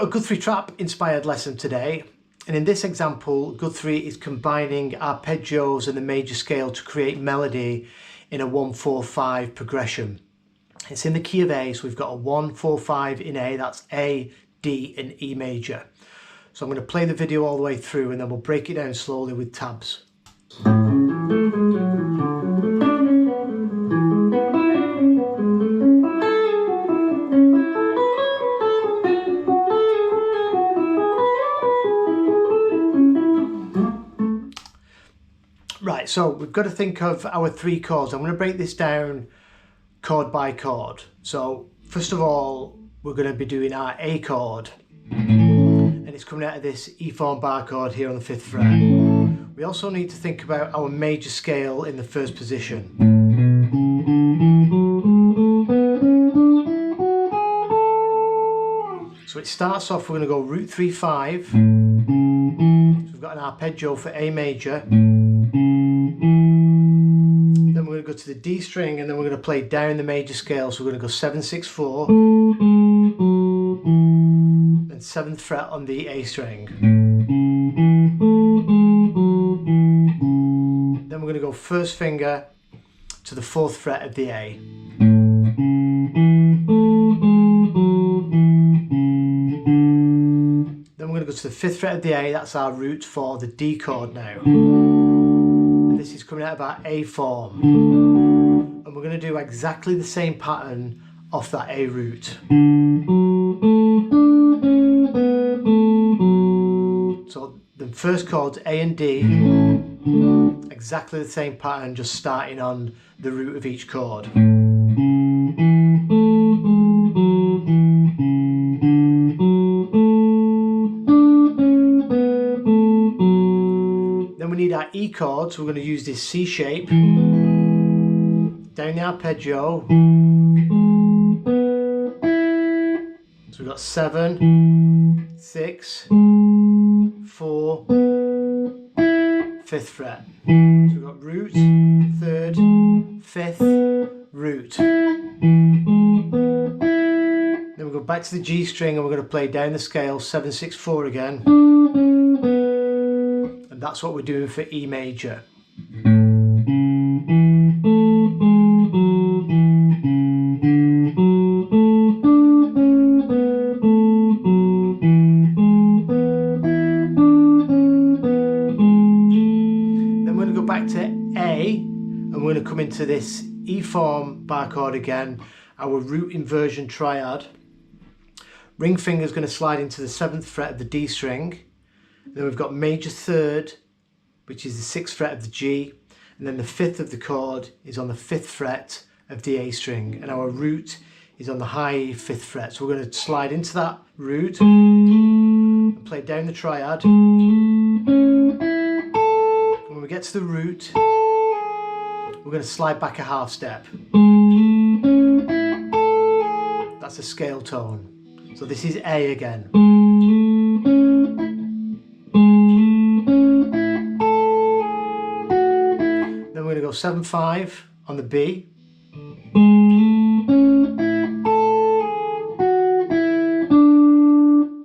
a Guthrie Trapp inspired lesson today, and in this example Guthrie is combining arpeggios and the major scale to create melody in a 1-4-5 progression. It's in the key of A, so we've got a 1-4-5 in A, that's A, D and E major. So I'm going to play the video all the way through and then we'll break it down slowly with tabs. Right, so we've got to think of our three chords. I'm going to break this down chord by chord. So first of all, we're going to be doing our A chord, and it's coming out of this E form bar chord here on the 5th fret. We also need to think about our major scale in the first position. So it starts off, we're going to go root 3-5. So we've got an arpeggio for A major. Then we're going to go to the D string and then we're going to play down the major scale. So we're going to go 7-6-4 and 7th fret on the A string. Then we're going to go first finger to the 4th fret of the A. Then we're going to go to the 5th fret of the A, that's our root for the D chord now. And this is coming out of our A form. And we're going to do exactly the same pattern off that A root. So the first chords A and D, exactly the same pattern, just starting on the root of each chord. Then we need our E chord, so we're going to use this C shape, down the arpeggio. So we've got 7, 6, 4, 5th fret. So we've got root, 3rd, 5th, root. Then we go back to the G string and we're going to play down the scale 7-6-4 again. And that's what we're doing for E major. Back to A, and we're going to come into this E form bar chord again, our root inversion triad. Ring finger is going to slide into the 7th fret of the D string. Then we've got major 3rd, which is the 6th fret of the G, and then the 5th of the chord is on the 5th fret of the A string, and our root is on the high 5th fret. So we're going to slide into that root and play down the triad. When we get to the root, we're going to slide back a half step. That's a scale tone. So this is A again. Then we're going to go 7-5 on the B.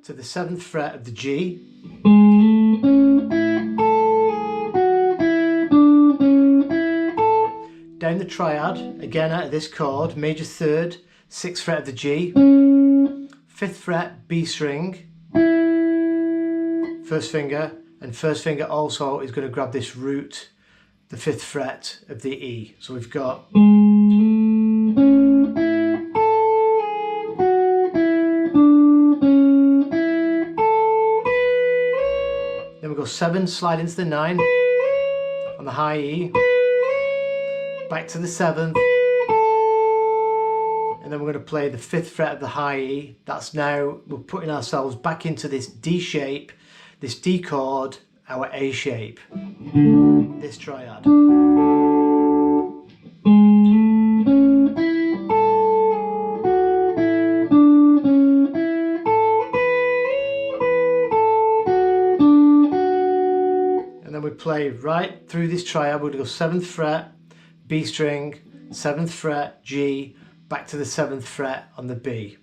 To the 7th fret of the G. Down the triad, again out of this chord, major 3rd, 6th fret of the G, 5th fret, B string, first finger, and first finger also is going to grab this root, the 5th fret of the E. So we've got then we go 7, slide into the 9 on the high E. Back to the 7th, and then we're going to play the 5th fret of the high E. That's now, we're putting ourselves back into this D shape, this D chord, our A shape, this triad. And then we play right through this triad. We're going to go 7th fret, B string, 7th fret, G, back to the 7th fret on the B.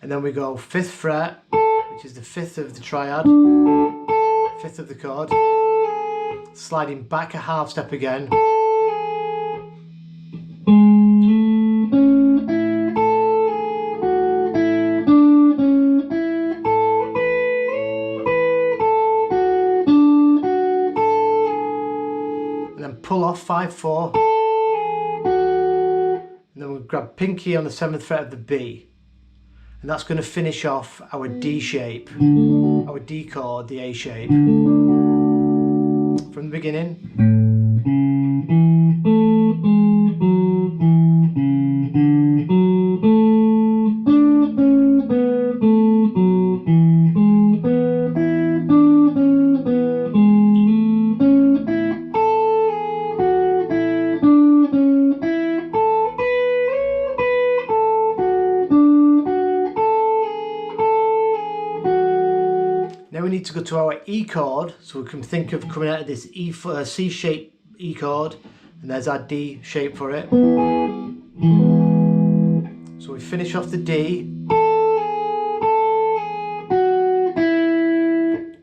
And then we go 5th fret, which is the fifth of the triad, fifth of the chord, sliding back a half step again, and then pull off 5/4, and then we'll grab pinky on the 7th fret of the B, and that's going to finish off our D shape, our D chord, the A shape. From the beginning. Now we need to go to our E chord, so we can think of coming out of this C shape E chord, and there's our D shape for it. So we finish off the D,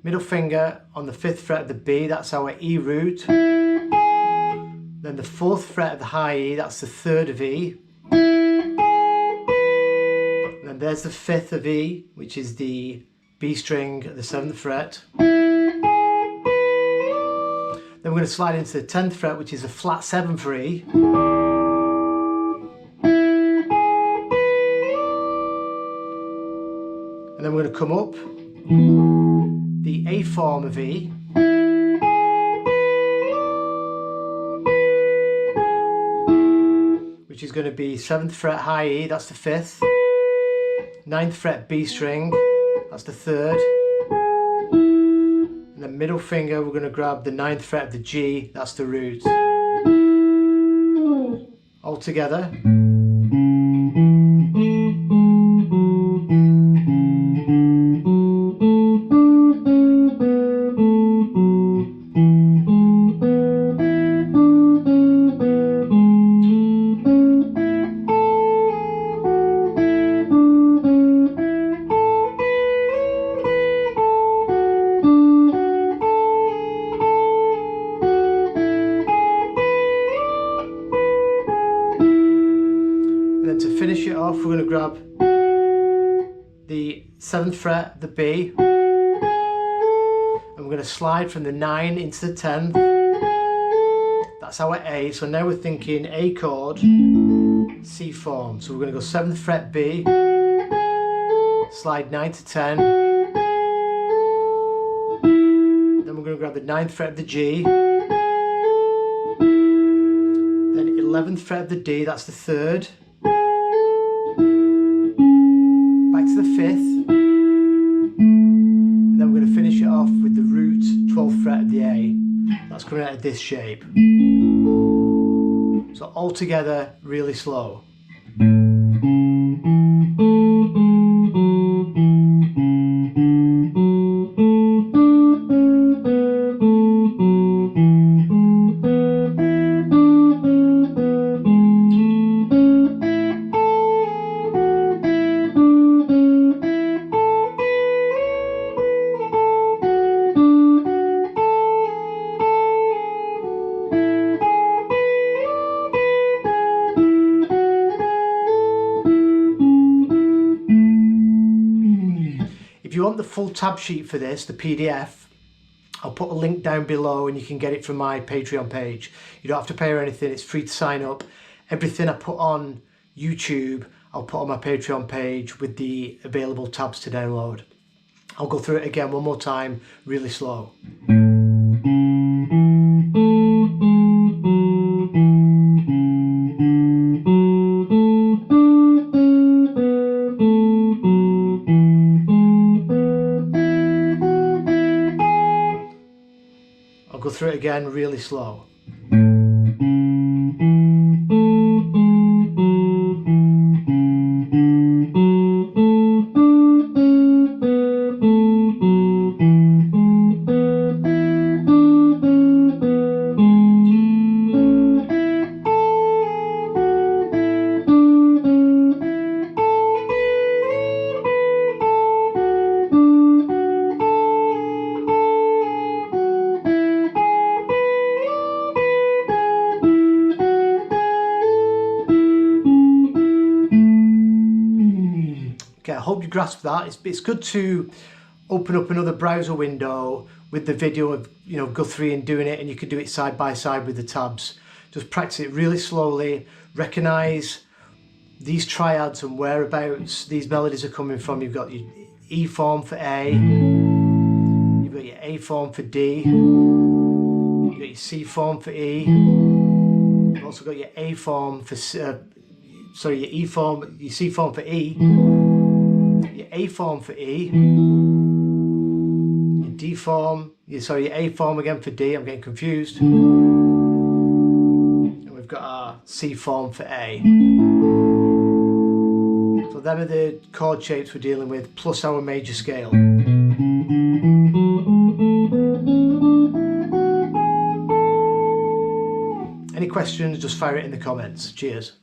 middle finger on the 5th fret of the B, that's our E root. Then the 4th fret of the high E, that's the 3rd of E. And then there's the 5th of E, which is the B string at the 7th fret. Then we're going to slide into the 10th fret, which is a flat 7 for E. And then we're going to come up the A form of E, which is going to be 7th fret high E, that's the 5th, 9th fret B string, that's the 3rd, and then middle finger we're going to grab the 9th fret of the G, that's the root. All together. To finish it off, we're going to grab the 7th fret, the B, and we're going to slide from the 9 into the 10th. That's our A. So now we're thinking A chord, C form. So we're going to go 7th fret B, slide 9 to 10. Then we're going to grab the 9th fret of the G, then 11th fret of the D, that's the 3rd. Back to the 5th, and then we're going to finish it off with the root 12th fret of the A. That's coming out of this shape. So all together, really slow. If you want the full tab sheet for this, the PDF, I'll put a link down below and you can get it from my Patreon page. You don't have to pay or anything, it's free to sign up. Everything I put on YouTube, I'll put on my Patreon page with the available tabs to download. I'll go through it again one more time, really slow. I'll go through it again really slow. you grasped that. It's good to open up another browser window with the video of, you know, Guthrie and doing it, and you can do it side by side with the tabs. Just practice it really slowly. Recognize these triads and whereabouts these melodies are coming from. You've got your E form for A, you've got your A form for D, you've got your C form for E, you've also got your A form for your E form, your C form for E, your A form for E, your D form, your A form again for D, I'm getting confused, and we've got our C form for A. So them are the chord shapes we're dealing with, plus our major scale. Any questions, just fire it in the comments. Cheers.